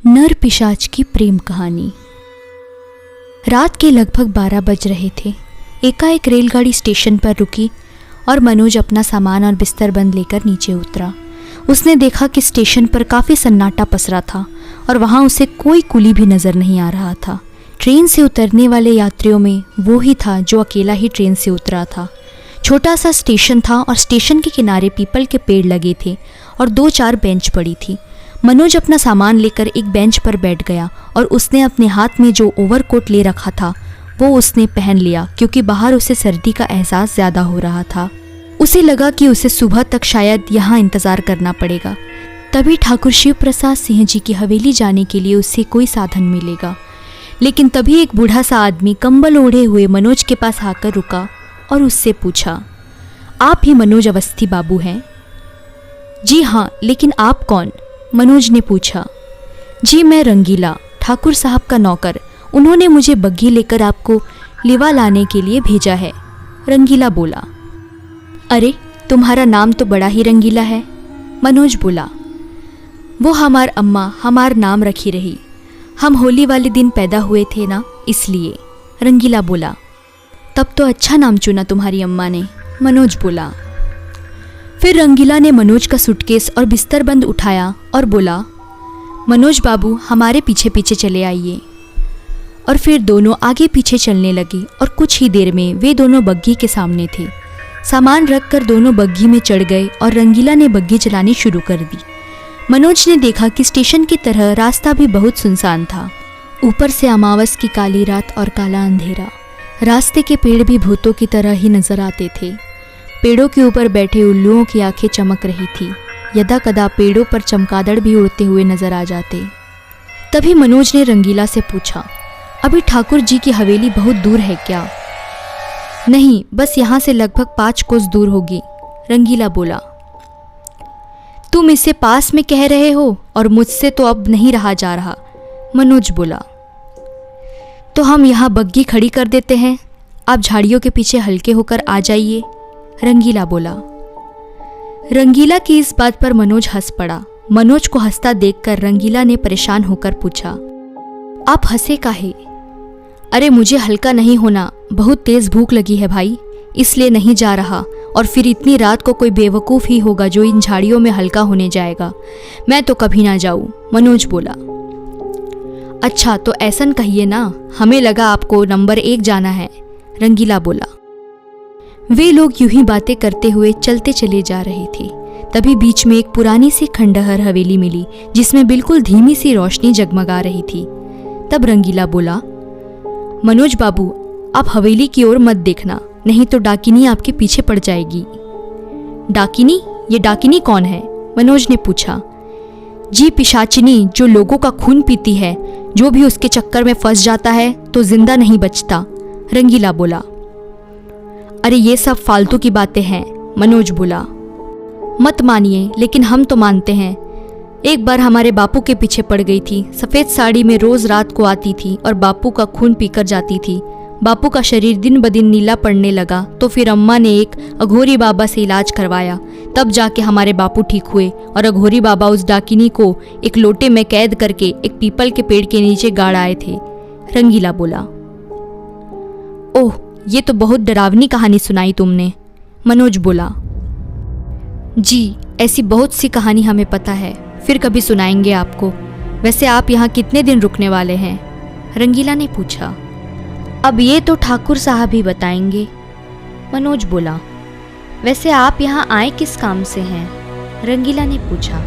नर पिशाच की प्रेम कहानी। रात के लगभग 12 बज रहे थे। एकाएक रेलगाड़ी स्टेशन पर रुकी और मनोज अपना सामान और बिस्तर बंद लेकर नीचे उतरा। उसने देखा कि स्टेशन पर काफ़ी सन्नाटा पसरा था और वहाँ उसे कोई कुली भी नज़र नहीं आ रहा था। ट्रेन से उतरने वाले यात्रियों में वो ही था जो अकेला ही ट्रेन से उतरा था। छोटा सा स्टेशन था और स्टेशन के किनारे पीपल के पेड़ लगे थे और 2-4 बेंच पड़ी थी। मनोज अपना सामान लेकर एक बेंच पर बैठ गया और उसने अपने हाथ में जो ओवरकोट ले रखा था वो उसने पहन लिया, क्योंकि बाहर उसे सर्दी का एहसास ज़्यादा हो रहा था। उसे लगा कि उसे सुबह तक शायद यहाँ इंतज़ार करना पड़ेगा, तभी ठाकुर शिव प्रसाद सिंह जी की हवेली जाने के लिए उसे कोई साधन मिलेगा। लेकिन तभी एक बूढ़ा सा आदमी कंबल ओढ़े हुए मनोज के पास आकर रुका और उससे पूछा, आप ही मनोज अवस्थी बाबू हैं? जी हाँ, लेकिन आप कौन? मनोज ने पूछा। जी मैं रंगीला, ठाकुर साहब का नौकर। उन्होंने मुझे बग्घी लेकर आपको लिवा लाने के लिए भेजा है, रंगीला बोला। अरे तुम्हारा नाम तो बड़ा ही रंगीला है, मनोज बोला। वो हमार अम्मा हमार नाम रखी रही, हम होली वाले दिन पैदा हुए थे ना, इसलिए, रंगीला बोला। तब तो अच्छा नाम चुना तुम्हारी अम्मा ने, मनोज बोला। फिर रंगीला ने मनोज का सूटकेस और बिस्तर बंद उठाया और बोला, मनोज बाबू हमारे पीछे पीछे चले आइए। और फिर दोनों आगे पीछे चलने लगे और कुछ ही देर में वे दोनों बग्घी के सामने थे। सामान रखकर दोनों बग्घी में चढ़ गए और रंगीला ने बग्घी चलानी शुरू कर दी। मनोज ने देखा कि स्टेशन की तरह रास्ता भी बहुत सुनसान था। ऊपर से अमावस की काली रात और काला अंधेरा। रास्ते के पेड़ भी भूतों की तरह ही नजर आते थे। पेड़ों के ऊपर बैठे उल्लुओं की आंखें चमक रही थी। यदा कदा पेड़ों पर चमगादड़ भी उड़ते हुए नजर आ जाते। तभी मनोज ने रंगीला से पूछा, अभी ठाकुर जी की हवेली बहुत दूर है क्या? नहीं, बस यहाँ से लगभग 5 कोस दूर होगी, रंगीला बोला। तुम इसे पास में कह रहे हो और मुझसे तो अब नहीं रहा जा रहा, मनोज बोला। तो हम यहाँ बग्घी खड़ी कर देते हैं, आप झाड़ियों के पीछे हल्के होकर आ जाइए, रंगीला बोला। रंगीला की इस बात पर मनोज हंस पड़ा। मनोज को हंसता देखकर रंगीला ने परेशान होकर पूछा, आप हंसे काहे? अरे मुझे हल्का नहीं होना, बहुत तेज भूख लगी है भाई, इसलिए नहीं जा रहा। और फिर इतनी रात को कोई बेवकूफ़ ही होगा जो इन झाड़ियों में हल्का होने जाएगा। मैं तो कभी ना जाऊं, मनोज बोला। अच्छा तो ऐसन कहिए ना, हमें लगा आपको नंबर 1 जाना है, रंगीला बोला। वे लोग यूं ही बातें करते हुए चलते चले जा रहे थे। तभी बीच में एक पुरानी सी खंडहर हवेली मिली जिसमें बिल्कुल धीमी सी रोशनी जगमगा रही थी। तब रंगीला बोला, मनोज बाबू आप हवेली की ओर मत देखना, नहीं तो डाकिनी आपके पीछे पड़ जाएगी। डाकिनी? ये डाकिनी कौन है? मनोज ने पूछा। जी पिशाचिनी, जो लोगों का खून पीती है। जो भी उसके चक्कर में फंस जाता है तो जिंदा नहीं बचता, रंगीला बोला। अरे ये सब फालतू की बातें हैं, मनोज बोला। मत मानिए, लेकिन हम तो मानते हैं। एक बार हमारे बापू के पीछे पड़ गई थी। सफ़ेद साड़ी में रोज़ रात को आती थी और बापू का खून पीकर जाती थी। बापू का शरीर दिन ब दिन नीला पड़ने लगा तो फिर अम्मा ने एक अघोरी बाबा से इलाज करवाया। तब जाके हमारे बापू ठीक हुए और अघोरी बाबा उस डाकिनी को एक लोटे में कैद करके एक पीपल के पेड़ के नीचे गाड़ आए थे, रंगीला बोला। ओह, ये तो बहुत डरावनी कहानी सुनाई तुमने, मनोज बोला। जी ऐसी बहुत सी कहानी हमें पता है, फिर कभी सुनाएंगे आपको। वैसे आप यहाँ कितने दिन रुकने वाले हैं? रंगीला ने पूछा। अब ये तो ठाकुर साहब ही बताएंगे, मनोज बोला। वैसे आप यहाँ आए किस काम से हैं? रंगीला ने पूछा।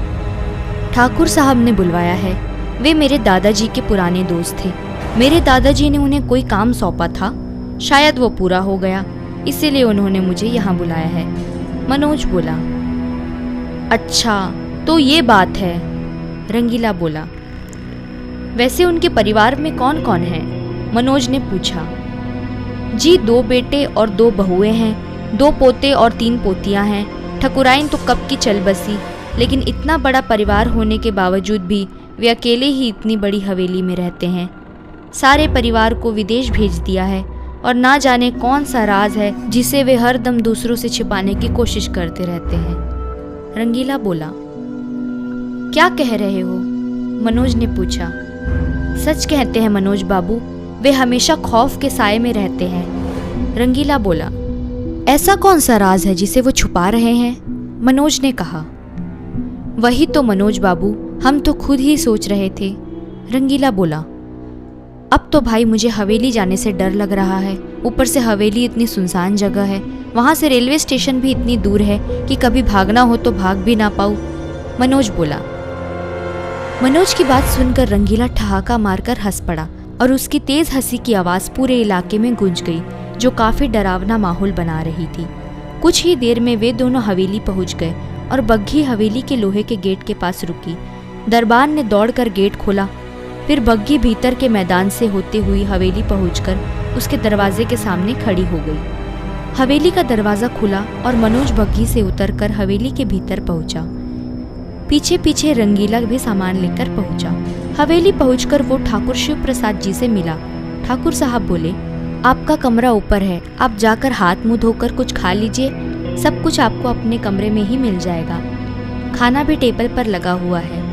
ठाकुर साहब ने बुलवाया है। वे मेरे दादाजी के पुराने दोस्त थे। मेरे दादाजी ने उन्हें कोई काम सौंपा था, शायद वो पूरा हो गया, इसीलिए उन्होंने मुझे यहाँ बुलाया है, मनोज बोला। अच्छा तो ये बात है, रंगीला बोला। वैसे उनके परिवार में कौन कौन है? मनोज ने पूछा। जी 2 बेटे और 2 बहुएं हैं, 2 पोते और 3 पोतियां हैं। ठकुराइन तो कब की चल बसी, लेकिन इतना बड़ा परिवार होने के बावजूद भी वे अकेले ही इतनी बड़ी हवेली में रहते हैं। सारे परिवार को विदेश भेज दिया है और ना जाने कौन सा राज है जिसे वे हर दम दूसरों से छिपाने की कोशिश करते रहते हैं, रंगीला बोला। क्या कह रहे हो? मनोज ने पूछा। सच कहते हैं मनोज बाबू, वे हमेशा खौफ के साए में रहते हैं। रंगीला बोला। ऐसा कौन सा राज है जिसे वो छुपा रहे हैं? मनोज ने कहा। वही तो मनोज बाबू, हम तो खुद ही सोच रहे थे। रंगीला बोला। अब तो भाई मुझे हवेली जाने से डर लग रहा है। ऊपर से हवेली इतनी सुनसान जगह है, वहाँ से रेलवे स्टेशन भी इतनी दूर है कि कभी भागना हो तो भाग भी ना पाऊँ। मनोज बोला। मनोज की बात सुनकर रंगीला ठहाका मारकर हंस पड़ा और उसकी तेज हंसी की आवाज़ पूरे इलाके में गूंज गई, जो काफ़ी डरावना माहौल बना रही थी। कुछ ही देर में वे दोनों हवेली पहुंच गए और बग्घी हवेली के लोहे के गेट के पास रुकी। दरबान ने दौड़कर गेट खोला। फिर बग्घी भीतर के मैदान से होते हुई हवेली पहुंचकर उसके दरवाजे के सामने खड़ी हो गई। हवेली का दरवाज़ा खुला और मनोज बग्घी से उतरकर हवेली के भीतर पहुंचा। पीछे पीछे रंगीला भी सामान लेकर पहुंचा। हवेली पहुंचकर वो ठाकुर शिव प्रसाद जी से मिला। ठाकुर साहब बोले, आपका कमरा ऊपर है, आप जाकर हाथ मुंह धोकर कुछ खा लीजिए, सब कुछ आपको अपने कमरे में ही मिल जाएगा। खाना भी टेबल पर लगा हुआ है।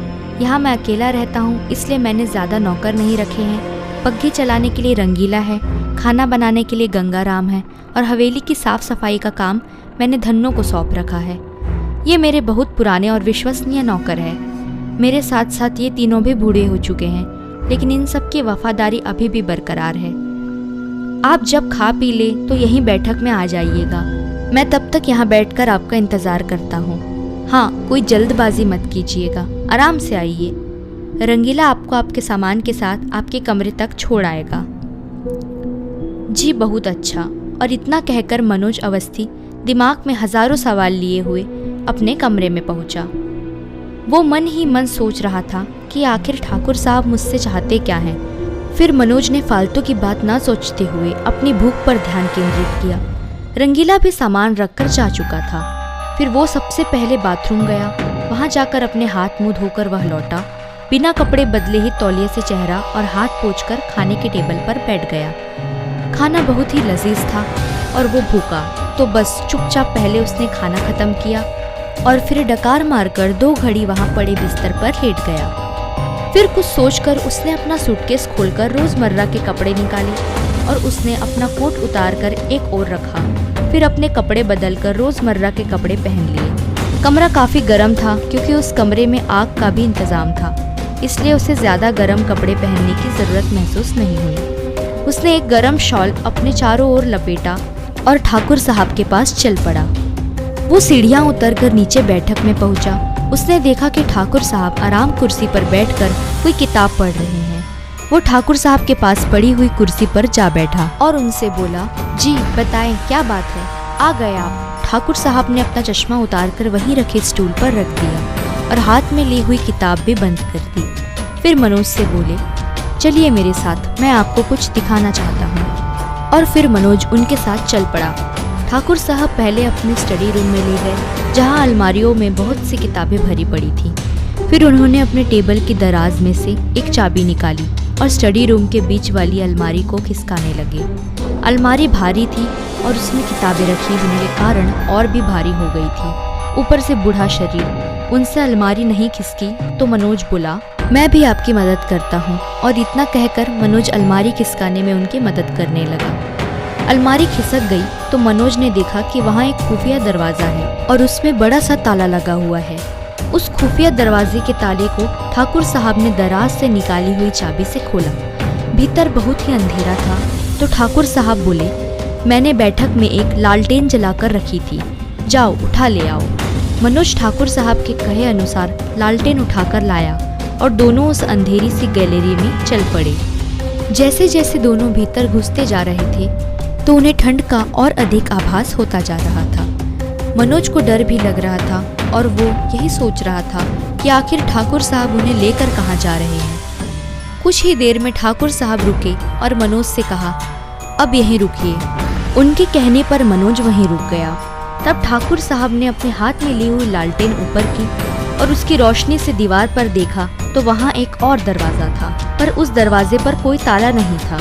यहाँ मैं अकेला रहता हूँ, इसलिए मैंने ज़्यादा नौकर नहीं रखे हैं। बग्घी चलाने के लिए रंगीला है, खाना बनाने के लिए गंगाराम है और हवेली की साफ सफाई का काम मैंने धन्नो को सौंप रखा है। ये मेरे बहुत पुराने और विश्वसनीय नौकर है। मेरे साथ साथ ये तीनों भी बूढ़े हो चुके हैं, लेकिन इन सब की वफादारी अभी भी बरकरार है। आप जब खा पी ले तो यहीं बैठक में आ जाइएगा। मैं तब तक यहाँ बैठकर आपका इंतज़ार करता हूँ। हाँ, कोई जल्दबाजी मत कीजिएगा, आराम से आइए। रंगीला आपको आपके सामान के साथ आपके कमरे तक छोड़ आएगा। जी बहुत अच्छा। और इतना कहकर मनोज अवस्थी दिमाग में हजारों सवाल लिए हुए अपने कमरे में पहुंचा। वो मन ही मन सोच रहा था कि आखिर ठाकुर साहब मुझसे चाहते क्या हैं। फिर मनोज ने फालतू की बात ना सोचते हुए अपनी भूख पर ध्यान केंद्रित किया। रंगीला भी सामान रखकर जा चुका था। फिर वो सबसे पहले बाथरूम गया। वहाँ जाकर अपने हाथ मुंह धोकर वह लौटा। बिना कपड़े बदले ही तौलिए से चेहरा और हाथ पोंछकर खाने के टेबल पर बैठ गया। खाना बहुत ही लजीज था और वो भूखा, तो बस चुपचाप पहले उसने खाना खत्म किया और फिर डकार मारकर 2 घड़ी वहाँ पड़े बिस्तर पर लेट गया। फिर कुछ सोचकर उसने अपना सूटकेस खोलकर रोजमर्रा के कपड़े निकाले और उसने अपना कोट उतारकर एक ओर रखा। फिर अपने कपड़े बदलकर रोजमर्रा के कपड़े पहन लिए। कमरा काफ़ी गर्म था क्योंकि उस कमरे में आग का भी इंतज़ाम था, इसलिए उसे ज़्यादा गर्म कपड़े पहनने की ज़रूरत महसूस नहीं हुई। उसने एक गर्म शॉल अपने चारों ओर लपेटा और ठाकुर साहब के पास चल पड़ा। वो सीढ़ियाँ उतरकर नीचे बैठक में पहुंचा। उसने देखा कि ठाकुर साहब आराम कुर्सी पर बैठकर कोई किताब पढ़ रहे हैं। वो ठाकुर साहब के पास पड़ी हुई कुर्सी पर जा बैठा और उनसे बोला, जी बताएं क्या बात है, आ गए आप। ठाकुर साहब ने अपना चश्मा उतारकर वहीं रखे स्टूल पर रख दिया और हाथ में ली हुई किताब भी बंद कर दी। फिर मनोज से बोले, चलिए मेरे साथ, मैं आपको कुछ दिखाना चाहता हूँ। और फिर मनोज उनके साथ चल पड़ा। ठाकुर साहब पहले अपने स्टडी रूम में ले गए, जहाँ अलमारियों में बहुत सी किताबें भरी पड़ी थी। फिर उन्होंने अपने टेबल की दराज में से एक चाबी निकाली और स्टडी रूम के बीच वाली अलमारी को खिसकाने लगे। अलमारी भारी थी और उसमें किताबें रखी होने के कारण और भी भारी हो गई थी। ऊपर से बूढ़ा शरीर, उनसे अलमारी नहीं खिसकी तो मनोज बोला, मैं भी आपकी मदद करता हूँ। और इतना कहकर मनोज अलमारी खिसकाने में उनकी मदद करने लगा। अलमारी खिसक गई तो मनोज ने देखा कि वहाँ एक खुफिया दरवाज़ा है और उसमें बड़ा सा ताला लगा हुआ है। उस खुफिया दरवाजे के ताले को ठाकुर साहब ने दराज से निकाली हुई चाबी से खोला। भीतर बहुत ही अंधेरा था तो ठाकुर साहब बोले, मैंने बैठक में एक लालटेन जलाकर रखी थी, जाओ उठा ले आओ। मनोज ठाकुर साहब के कहे अनुसार लालटेन उठाकर लाया और दोनों उस अंधेरी सी गैलरी में चल पड़े। जैसे जैसे दोनों भीतर घुसते जा रहे थे तो उन्हें ठंड का और अधिक आभास होता जा रहा था। मनोज को डर भी लग रहा था और वो यही सोच रहा था कि आखिर ठाकुर साहब उन्हें लेकर कहाँ जा रहे हैं। कुछ ही देर में ठाकुर साहब रुके और मनोज से कहा, अब यहीं रुकिए। उनके कहने पर मनोज वहीं रुक गया। तब ठाकुर साहब ने अपने हाथ में ली हुई लालटेन ऊपर की और उसकी रोशनी से दीवार पर देखा तो वहाँ एक और दरवाज़ा था, पर उस दरवाजे पर कोई ताला नहीं था।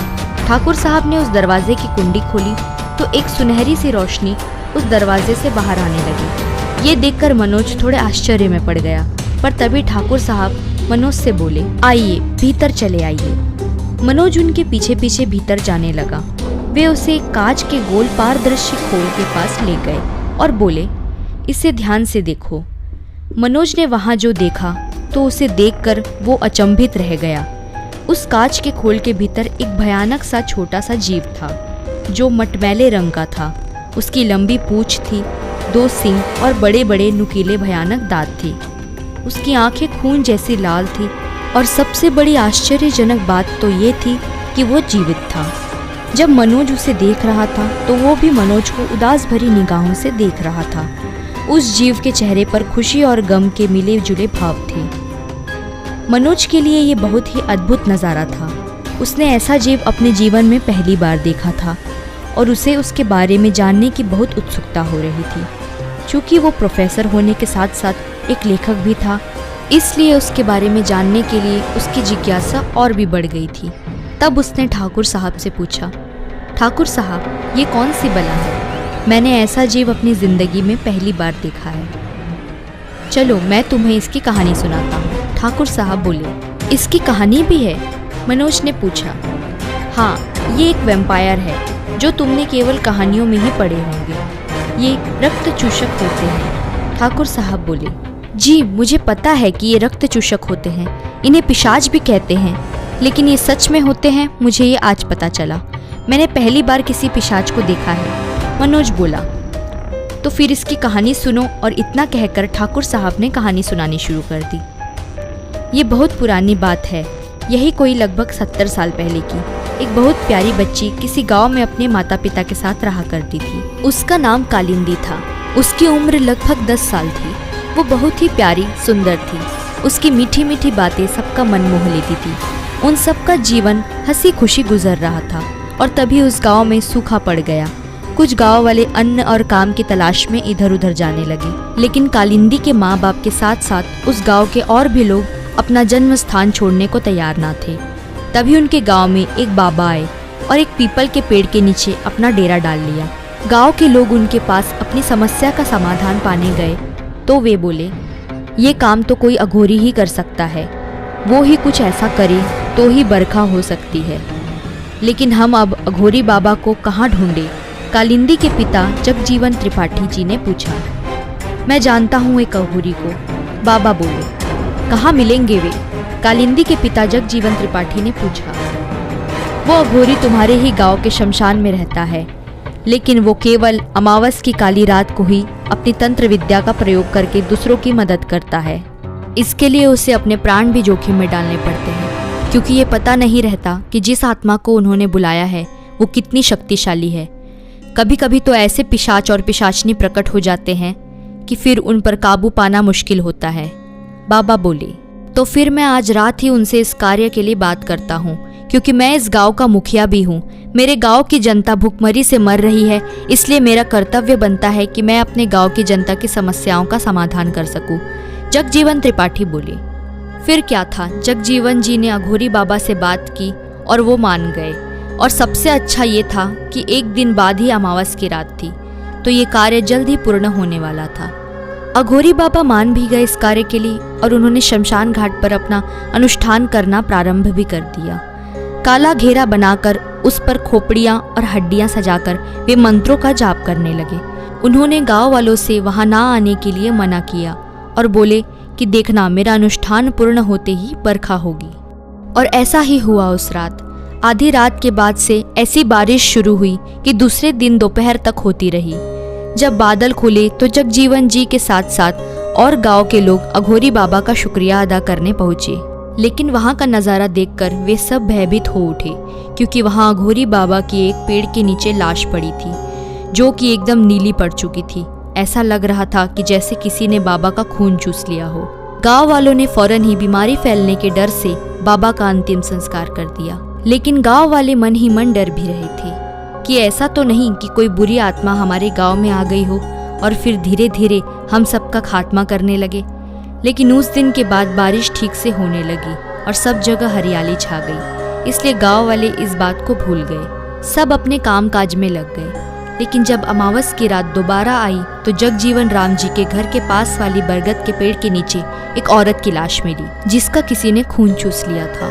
ठाकुर साहब ने उस दरवाजे की कुंडी खोली तो एक सुनहरी सी रोशनी उस दरवाजे से बाहर आने लगी। ये देखकर मनोज थोड़े आश्चर्य में पड़ गया, पर तभी ठाकुर साहब मनोज से बोले, आइए भीतर चले आइए। मनोज उनके पीछे पीछे भीतर जाने लगा। वे उसे कांच के गोल पारदर्शी खोल के पास ले गए और बोले, इसे ध्यान से देखो। मनोज ने वहाँ जो देखा तो उसे देखकर वो अचंभित रह गया। उस कांच के खोल के भीतर एक भयानक सा छोटा सा जीव था जो मटमैले रंग का था। उसकी लंबी पूंछ थी, 2 सींग और बड़े बड़े नुकीले भयानक दांत थे। उसकी आंखें खून जैसी लाल थी और सबसे बड़ी आश्चर्यजनक बात तो ये थी कि वो जीवित था। जब मनोज उसे देख रहा था तो वो भी मनोज को उदास भरी निगाहों से देख रहा था। उस जीव के चेहरे पर खुशी और गम के मिले जुले भाव थे। मनोज के लिए ये बहुत ही अद्भुत नज़ारा था। उसने ऐसा जीव अपने जीवन में पहली बार देखा था और उसे उसके बारे में जानने की बहुत उत्सुकता हो रही थी। चूँकि वो प्रोफेसर होने के साथ साथ एक लेखक भी था, इसलिए उसके बारे में जानने के लिए उसकी जिज्ञासा और भी बढ़ गई थी। तब उसने ठाकुर साहब से पूछा, ठाकुर साहब, ये कौन सी बला है? मैंने ऐसा जीव अपनी ज़िंदगी में पहली बार देखा है। चलो मैं तुम्हें इसकी कहानी सुनाता हूँ। ठाकुर साहब बोले, इसकी कहानी भी है? मनोज ने पूछा। हाँ, ये एक वैम्पायर है जो तुमने केवल कहानियों में ही पढ़े होंगे। ये रक्त चूषक होते हैं। ठाकुर साहब बोले, जी मुझे पता है कि ये रक्त चूषक होते हैं, इन्हें पिशाच भी कहते हैं, लेकिन ये सच में होते हैं मुझे ये आज पता चला। मैंने पहली बार किसी पिशाच को देखा है। मनोज बोला, तो फिर इसकी कहानी सुनो। और इतना कहकर ठाकुर साहब ने कहानी सुनानी शुरू कर दी। ये बहुत पुरानी बात है, यही कोई लगभग 70 साल पहले की। एक बहुत प्यारी बच्ची किसी गांव में अपने माता पिता के साथ रहा करती थी। उसका नाम कालिंदी था। उसकी उम्र लगभग 10 साल थी। वो बहुत ही प्यारी सुंदर थी। उसकी मीठी मीठी बातें सबका मन मोह लेती थी। उन सबका जीवन हंसी खुशी गुजर रहा था और तभी उस गांव में सूखा पड़ गया। कुछ गांव वाले अन्न और काम की तलाश में इधर उधर जाने लगे, लेकिन कालिंदी के माँ बाप के साथ साथ उस गांव के और भी लोग अपना जन्म स्थान छोड़ने को तैयार ना थे। तभी उनके गांव में एक बाबा आए और एक पीपल के पेड़ के नीचे अपना डेरा डाल लिया। गांव के लोग उनके पास अपनी समस्या का समाधान पाने गए तो वे बोले, ये काम तो कोई अघोरी ही कर सकता है, वो ही कुछ ऐसा करे तो ही बरखा हो सकती है। लेकिन हम अब अघोरी बाबा को कहाँ ढूंढे? कालिंदी के पिता जगजीवन त्रिपाठी जी ने पूछा। मैं जानता हूँ एक अघोरी को, बाबा बोले। कहाँ मिलेंगे वे? कालिंदी के पिता जगजीवन त्रिपाठी ने पूछा। वो अघोरी तुम्हारे ही गांव के शमशान में रहता है, लेकिन वो केवल अमावस की काली रात को ही अपनी तंत्र विद्या का प्रयोग करके दूसरों की मदद करता है। इसके लिए उसे अपने प्राण भी जोखिम में डालने पड़ते हैं, क्योंकि ये पता नहीं रहता कि जिस आत्मा को उन्होंने बुलाया है वो कितनी शक्तिशाली है। कभी कभी तो ऐसे पिशाच और पिशाचनी प्रकट हो जाते हैं कि फिर उन पर काबू पाना मुश्किल होता है। बाबा बोले, तो फिर मैं आज रात ही उनसे इस कार्य के लिए बात करता हूँ, क्योंकि मैं इस गांव का मुखिया भी हूँ। मेरे गांव की जनता भूखमरी से मर रही है, इसलिए मेरा कर्तव्य बनता है कि मैं अपने गांव की जनता की समस्याओं का समाधान कर सकूँ। जगजीवन त्रिपाठी बोले। फिर क्या था, जगजीवन जी ने अघोरी बाबा से बात की और वो मान गए। और सबसे अच्छा ये था कि एक दिन बाद ही अमावस की रात थी, तो ये कार्य जल्द ही पूर्ण होने वाला था। अघोरी बाबा मान भी गए इस कार्य के लिए और उन्होंने शमशान घाट पर अपना अनुष्ठान करना प्रारंभ भी कर दिया। काला घेरा बनाकर उस पर खोपड़ियाँ और हड्डियाँ सजाकर वे मंत्रों का जाप करने लगे। उन्होंने गांव वालों से वहां ना आने के लिए मना किया और बोले कि देखना, मेरा अनुष्ठान पूर्ण होते ही बरखा होगी। और ऐसा ही हुआ। उस रात आधी रात के बाद से ऐसी बारिश शुरू हुई कि दूसरे दिन दोपहर तक होती रही। जब बादल खुले तो जगजीवन जी के साथ साथ और गांव के लोग अघोरी बाबा का शुक्रिया अदा करने पहुंचे। लेकिन वहां का नज़ारा देखकर वे सब भयभीत हो उठे, क्योंकि वहां अघोरी बाबा की एक पेड़ के नीचे लाश पड़ी थी, जो कि एकदम नीली पड़ चुकी थी। ऐसा लग रहा था कि जैसे किसी ने बाबा का खून चूस लिया हो। गांव वालों ने फौरन ही बीमारी फैलने के डर से बाबा का अंतिम संस्कार कर दिया। लेकिन गांव वाले मन ही मन डर भी रहे थे कि ऐसा तो नहीं कि कोई बुरी आत्मा हमारे गांव में आ गई हो और फिर धीरे धीरे हम सबका खात्मा करने लगे। लेकिन उस दिन के बाद बारिश ठीक से होने लगी और सब जगह हरियाली छा गई, इसलिए गांव वाले इस बात को भूल गए। सब अपने काम काज में लग गए। लेकिन जब अमावस की रात दोबारा आई तो जगजीवन राम जी के घर के पास वाली बरगद के पेड़ के नीचे एक औरत की लाश मिली, जिसका किसी ने खून चूस लिया था,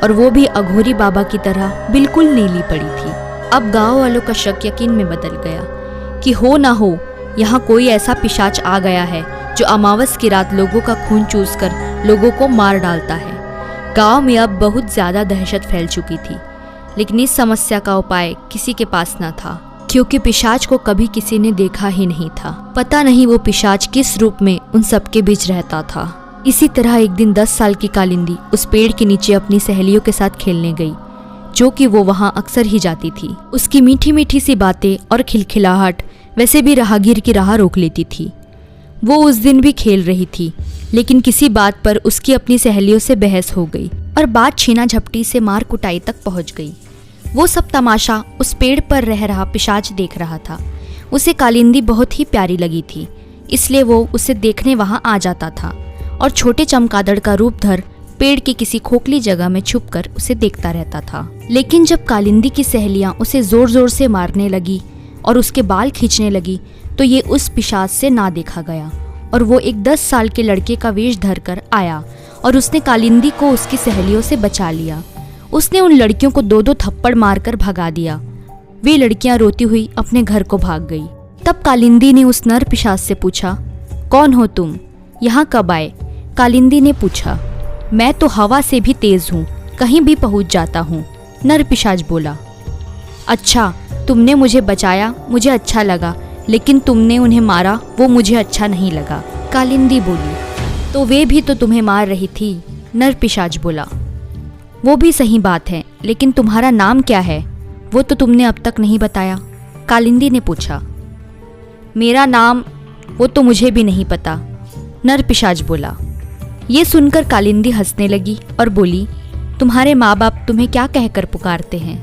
और वो भी अघोरी बाबा की तरह बिल्कुल नीली पड़ी थी। अब गांव वालों का शक यकीन में बदल गया कि हो ना हो यहाँ कोई ऐसा पिशाच आ गया है जो अमावस की रात लोगों का खून चूस कर लोगों को मार डालता है। गांव में अब बहुत ज्यादा दहशत फैल चुकी थी, लेकिन इस समस्या का उपाय किसी के पास न था, क्योंकि पिशाच को कभी किसी ने देखा ही नहीं था। पता नहीं वो पिशाच किस रूप में उन सबके बीच रहता था। इसी तरह एक दिन 10 साल की कालिंदी उस पेड़ के नीचे अपनी सहेलियों के साथ खेलने गई, जो कि वो वहाँ अक्सर ही जाती थी। उसकी मीठी मीठी सी बातें और खिलखिलाहट वैसे भी राहगीर की राह रोक लेती थी। वो उस दिन भी खेल रही थी, लेकिन किसी बात पर उसकी अपनी सहेलियों से बहस हो गई और बात छीना झपटी से मार कुटाई तक पहुंच गई। वो सब तमाशा उस पेड़ पर रह रहा पिशाच देख रहा था। उसे कालिंदी बहुत ही प्यारी लगी थी, इसलिए वो उसे देखने वहां आ जाता था और छोटे चमगादड़ का रूप धर पेड़ की किसी खोखली जगह में छुपकर उसे देखता रहता था। लेकिन जब कालिंदी की सहेलियां उसे जोर जोर से मारने लगी और उसके बाल खींचने लगी तो ये उस पिशाच से ना देखा गया और वो एक 10 साल के लड़के का वेश धरकर आया और उसने कालिंदी को उसकी सहेलियों से बचा लिया। उसने उन लड़कियों को 2-2 थप्पड़ मारकर भगा दिया। वे लड़कियां रोती हुई अपने घर को भाग गई। तब कालिंदी ने उस नर पिशाच से पूछा, कौन हो तुम, यहाँ कब आए? कालिंदी ने पूछा, मैं तो हवा से भी तेज हूँ, कहीं भी पहुँच जाता हूँ। नर पिशाच बोला, अच्छा तुमने मुझे बचाया, मुझे अच्छा लगा, लेकिन तुमने उन्हें मारा, वो मुझे अच्छा नहीं लगा। कालिंदी बोली, तो वे भी तो तुम्हें मार रही थी। नर पिशाच बोला, वो भी सही बात है, लेकिन तुम्हारा नाम क्या है? वो तो तुमने अब तक नहीं बताया। कालिंदी ने पूछा, मेरा नाम वो तो मुझे भी नहीं पता। नर पिशाच बोला। ये सुनकर कालिंदी हंसने लगी और बोली, तुम्हारे माँ बाप तुम्हें क्या कहकर पुकारते हैं?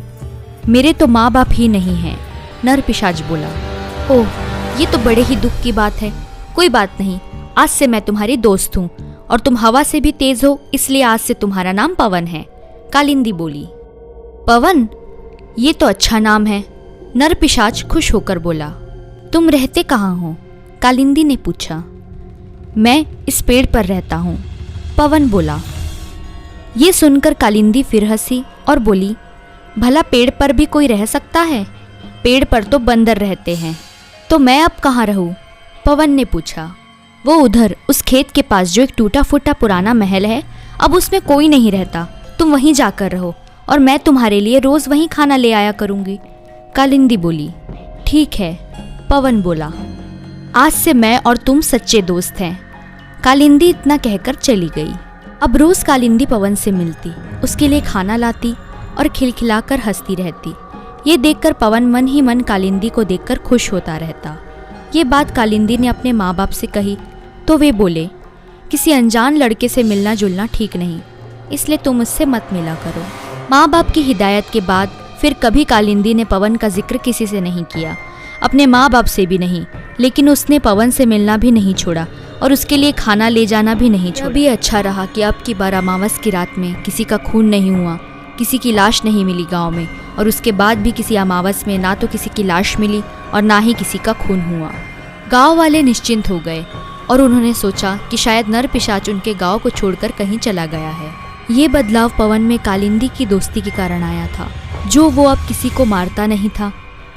मेरे तो माँ बाप ही नहीं हैं। नर पिशाच बोला, ओह ये तो बड़े ही दुख की बात है। कोई बात नहीं, आज से मैं तुम्हारी दोस्त हूँ और तुम हवा से भी तेज हो, इसलिए आज से तुम्हारा नाम पवन है। कालिंदी बोली, पवन, ये तो अच्छा नाम है। नर पिशाच खुश होकर बोला, तुम रहते कहाँ हो? कालिंदी ने पूछा। मैं इस पेड़ पर रहता हूँ, पवन बोला। ये सुनकर कालिंदी फिर हंसी और बोली, भला पेड़ पर भी कोई रह सकता है? पेड़ पर तो बंदर रहते हैं, तो मैं अब कहाँ रहूँ? पवन ने पूछा। वो उधर उस खेत के पास जो एक टूटा फूटा पुराना महल है, अब उसमें कोई नहीं रहता, तुम वहीं जाकर रहो और मैं तुम्हारे लिए रोज वहीं खाना ले आया करूँगी। कालिंदी बोली, ठीक है। पवन बोला, आज से मैं और तुम सच्चे दोस्त हैं। कालिंदी इतना कहकर चली गई। अब रोज कालिंदी पवन से मिलती, उसके लिए खाना लाती और खिलखिलाकर हंसती रहती। ये देखकर पवन मन ही मन कालिंदी को देखकर खुश होता रहता। ये बात कालिंदी ने अपने माँ बाप से कही तो वे बोले, किसी अनजान लड़के से मिलना जुलना ठीक नहीं, इसलिए तुम उससे मत मिला करो। माँ बाप की हिदायत के बाद फिर कभी कालिंदी ने पवन का जिक्र किसी से नहीं किया, अपने माँ बाप से भी नहीं, लेकिन उसने पवन से मिलना भी नहीं छोड़ा और उसके लिए खाना ले जाना भी नहीं छोड़ा। भी अच्छा रहा कि अब की बार अमावस की रात में किसी का खून नहीं हुआ, किसी की लाश नहीं मिली गांव में, और उसके बाद भी किसी अमावस में ना तो किसी की लाश मिली और ना ही किसी का खून हुआ। गांव वाले निश्चिंत हो गए और उन्होंने सोचा कि शायद नर पिशाच उनके गांव को छोड़कर कहीं चला गया है। ये बदलाव पवन में कालिंदी की दोस्ती के कारण आया था, जो वो अब किसी को मारता नहीं था।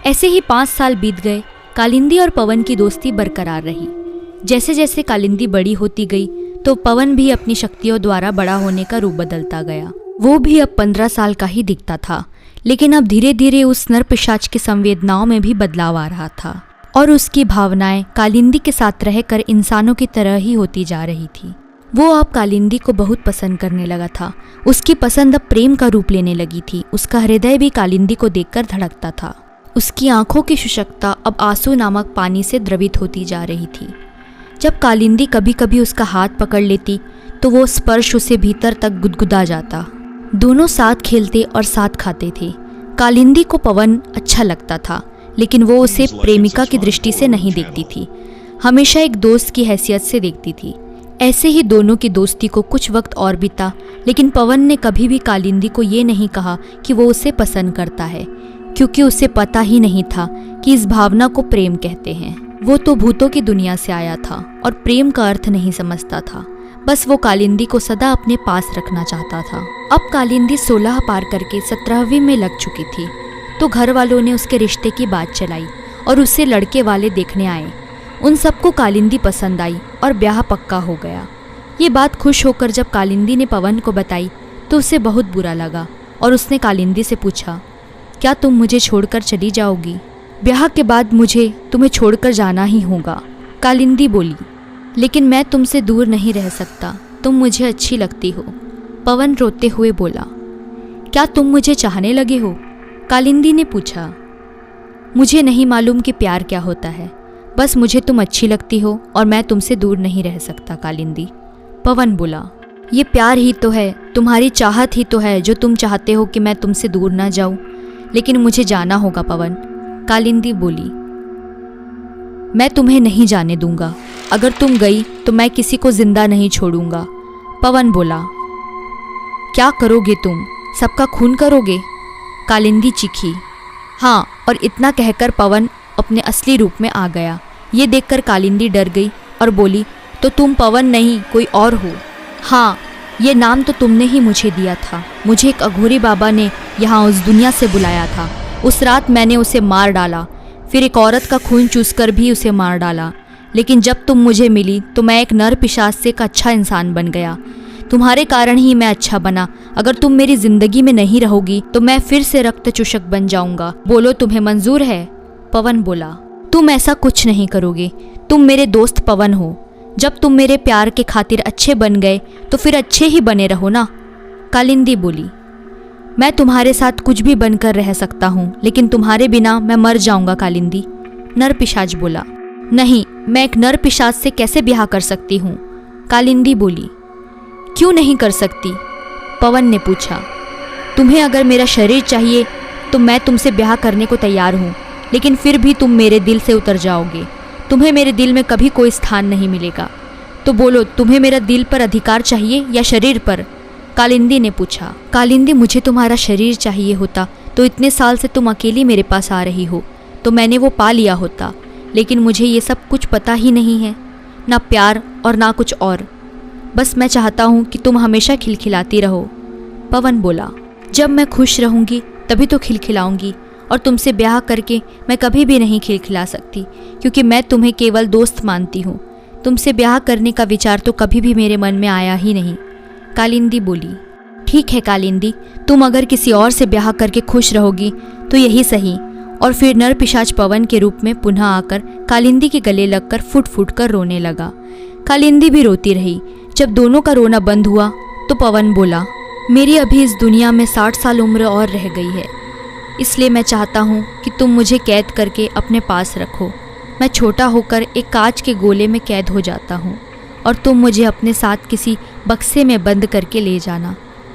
ऐसे ही 5 साल बीत गए। कालिंदी और पवन की दोस्ती बरकरार रही। जैसे जैसे कालिंदी बड़ी होती गई तो पवन भी अपनी शक्तियों द्वारा बड़ा होने का रूप बदलता गया। वो भी अब 15 साल का ही दिखता था, लेकिन अब धीरे धीरे उस नर पिशाच की संवेदनाओं में भी बदलाव आ रहा था और उसकी भावनाएं कालिंदी के साथ रहकर इंसानों की तरह ही होती जा रही थी। वो अब कालिंदी को बहुत पसंद करने लगा था। उसकी पसंद अब प्रेम का रूप लेने लगी थी। उसका हृदय भी कालिंदी को देखकर धड़कता था। उसकी आंखों की शुष्कता अब आंसू नामक पानी से द्रवित होती जा रही थी। जब कालिंदी कभी कभी उसका हाथ पकड़ लेती तो वो स्पर्श उसे भीतर तक गुदगुदा जाता। दोनों साथ खेलते और साथ खाते थे। कालिंदी को पवन अच्छा लगता था, लेकिन वो उसे प्रेमिका की दृष्टि से नहीं देखती थी, हमेशा एक दोस्त की हैसियत से देखती थी। ऐसे ही दोनों की दोस्ती को कुछ वक्त और बीता, लेकिन पवन ने कभी भी कालिंदी को ये नहीं कहा कि वो उसे पसंद करता है। क्योंकि उसे पता ही नहीं था कि इस भावना को प्रेम कहते हैं। वो तो भूतों की दुनिया से आया था और प्रेम का अर्थ नहीं समझता था। बस वो कालिंदी को सदा अपने पास रखना चाहता था। अब कालिंदी 16 पार करके 17वीं में लग चुकी थी, तो घर वालों ने उसके रिश्ते की बात चलाई और उससे लड़के वाले देखने आए। उन सबको कालिंदी पसंद आई और ब्याह पक्का हो गया। ये बात खुश होकर जब कालिंदी ने पवन को बताई तो उसे बहुत बुरा लगा और उसने कालिंदी से पूछा, क्या तुम मुझे छोड़कर चली जाओगी? ब्याह के बाद मुझे तुम्हें छोड़कर जाना ही होगा, कालिंदी बोली। लेकिन मैं तुमसे दूर नहीं रह सकता, तुम मुझे अच्छी लगती हो। पवन रोते हुए बोला, क्या तुम मुझे चाहने लगे हो? कालिंदी ने पूछा। मुझे नहीं मालूम कि प्यार क्या होता है, बस मुझे तुम अच्छी लगती हो और मैं तुमसे दूर नहीं रह सकता कालिंदी। पवन बोला, ये प्यार ही तो है, तुम्हारी चाहत ही तो है जो तुम चाहते हो कि मैं तुमसे दूर ना जाऊं। लेकिन मुझे जाना होगा पवन, कालिंदी बोली। मैं तुम्हें नहीं जाने दूंगा, अगर तुम गई तो मैं किसी को जिंदा नहीं छोड़ूंगा। पवन बोला, क्या करोगे तुम? सबका खून करोगे? कालिंदी चीखी। हाँ, और इतना कहकर पवन अपने असली रूप में आ गया। ये देखकर कालिंदी डर गई और बोली, तो तुम पवन नहीं कोई और हो? हाँ, ये नाम तो तुमने ही मुझे दिया था। मुझे एक अघोरी बाबा ने यहाँ उस दुनिया से बुलाया था। उस रात मैंने उसे मार डाला, फिर एक औरत का खून चूसकर भी उसे मार डाला। लेकिन जब तुम मुझे मिली तो मैं एक नर पिशाच से एक अच्छा इंसान बन गया। तुम्हारे कारण ही मैं अच्छा बना। अगर तुम मेरी जिंदगी में नहीं रहोगी तो मैं फिर से रक्त चूषक बन जाऊंगा। बोलो, तुम्हें मंजूर है? पवन बोला, तुम ऐसा कुछ नहीं करोगे। तुम मेरे दोस्त पवन हो। जब तुम मेरे प्यार के खातिर अच्छे बन गए तो फिर अच्छे ही बने रहो ना। कालिंदी बोली, मैं तुम्हारे साथ कुछ भी बनकर रह सकता हूँ, लेकिन तुम्हारे बिना मैं मर जाऊंगा कालिंदी। नर पिशाच बोला, नहीं, मैं एक नर पिशाच से कैसे ब्याह कर सकती हूँ? कालिंदी बोली, क्यों नहीं कर सकती? पवन ने पूछा। तुम्हें अगर मेरा शरीर चाहिए तो मैं तुमसे ब्याह करने को तैयार हूँ, लेकिन फिर भी तुम मेरे दिल से उतर जाओगे। तुम्हें मेरे दिल में कभी कोई स्थान नहीं मिलेगा। तो बोलो, तुम्हें मेरा दिल पर अधिकार चाहिए या शरीर पर? कालिंदी ने पूछा। कालिंदी, मुझे तुम्हारा शरीर चाहिए होता तो इतने साल से तुम अकेली मेरे पास आ रही हो तो मैंने वो पा लिया होता, लेकिन मुझे ये सब कुछ पता ही नहीं है, ना प्यार और ना कुछ और। बस मैं चाहता हूँ कि तुम हमेशा खिलखिलाती रहो। पवन बोला, जब मैं खुश रहूँगी तभी तो खिलखिलाऊंगी, और तुमसे ब्याह करके मैं कभी भी नहीं खिलखिला सकती, क्योंकि मैं तुम्हें केवल दोस्त मानती हूँ। तुमसे ब्याह करने का विचार तो कभी भी मेरे मन में आया ही नहीं। कालिंदी बोली, ठीक है कालिंदी, तुम अगर किसी और से ब्याह करके खुश रहोगी तो यही सही। और फिर नर पिशाच पवन के रूप में पुनः आकर कालिंदी के गले लगकर फुट फुट कर रोने लगा। कालिंदी भी रोती रही। जब दोनों का रोना बंद हुआ तो पवन बोला, मेरी अभी इस दुनिया में 60 साल उम्र और रह गई है, इसलिए मैं चाहता हूँ कि तुम मुझे कैद करके अपने पास रखो। मैं छोटा होकर एक कांच के गोले में कैद हो जाता हूँ और तुम मुझे अपने साथ किसी बक्से में बंद करके ले जाना।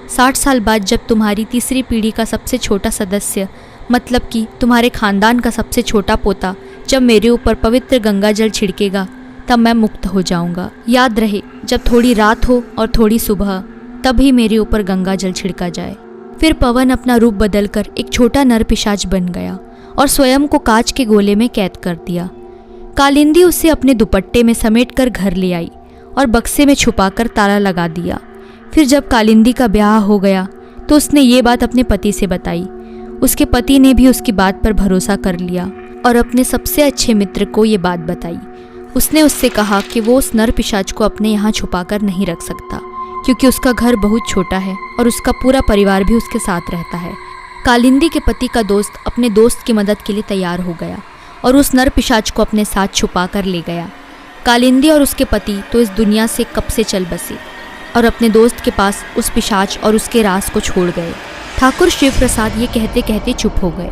60 साल बाद जब तुम्हारी तीसरी पीढ़ी का सबसे छोटा सदस्य, मतलब कि तुम्हारे खानदान का सबसे छोटा पोता, जब मेरे ऊपर पवित्र गंगा जल छिड़केगा तब मैं मुक्त हो जाऊंगा। याद रहे, जब थोड़ी रात हो और थोड़ी सुबह, तभी मेरे ऊपर गंगा जल छिड़का जाए। फिर पवन अपना रूप बदलकर एक छोटा नर पिशाच बन गया और स्वयं को कांच के गोले में कैद कर दिया। कालिंदी उसे अपने दुपट्टे में समेटकर घर ले आई और बक्से में छुपाकर ताला लगा दिया। फिर जब कालिंदी का ब्याह हो गया तो उसने ये बात अपने पति से बताई। उसके पति ने भी उसकी बात पर भरोसा कर लिया और अपने सबसे अच्छे मित्र को ये बात बताई। उसने उससे कहा कि वो उस नर पिशाच को अपने यहाँ छुपाकर नहीं रख सकता, क्योंकि उसका घर बहुत छोटा है और उसका पूरा परिवार भी उसके साथ रहता है। कालिंदी के पति का दोस्त अपने दोस्त की मदद के लिए तैयार हो गया और उस नर पिशाच को अपने साथ छुपा कर ले गया। कालिंदी और उसके पति तो इस दुनिया से कब से चल बसे और अपने दोस्त के पास उस पिशाच और उसके राज को छोड़ गए। ठाकुर शिव प्रसाद ये कहते कहते चुप हो गए।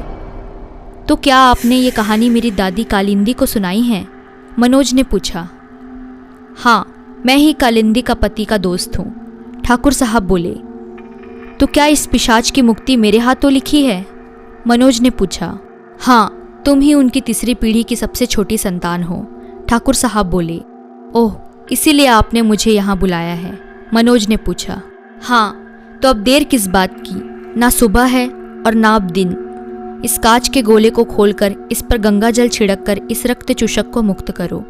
तो क्या आपने ये कहानी मेरी दादी कालिंदी को सुनाई है? मनोज ने पूछा। हाँ, मैं ही कालिंदी का पति का दोस्त हूँ, ठाकुर साहब बोले। तो क्या इस पिशाच की मुक्ति मेरे हाथों लिखी है? मनोज ने पूछा। हाँ, तुम ही उनकी तीसरी पीढ़ी की सबसे छोटी संतान हो, ठाकुर साहब बोले। ओह, इसीलिए आपने मुझे यहाँ बुलाया है? मनोज ने पूछा। हाँ, तो अब देर किस बात की? ना सुबह है और ना अब दिन। इस कांच के गोले को खोलकर इस पर गंगा जल छिड़क कर इस रक्त चूषक को मुक्त करो।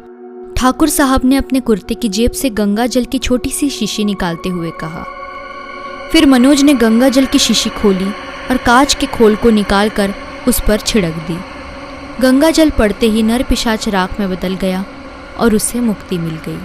ठाकुर साहब ने अपने कुर्ते की जेब से गंगा जल की छोटी सी शीशी निकालते हुए कहा। फिर मनोज ने गंगा जल की शीशी खोली और कांच के खोल को निकालकर उस पर छिड़क दी। गंगा जल पड़ते ही नर पिशाच राख में बदल गया और उसे मुक्ति मिल गई।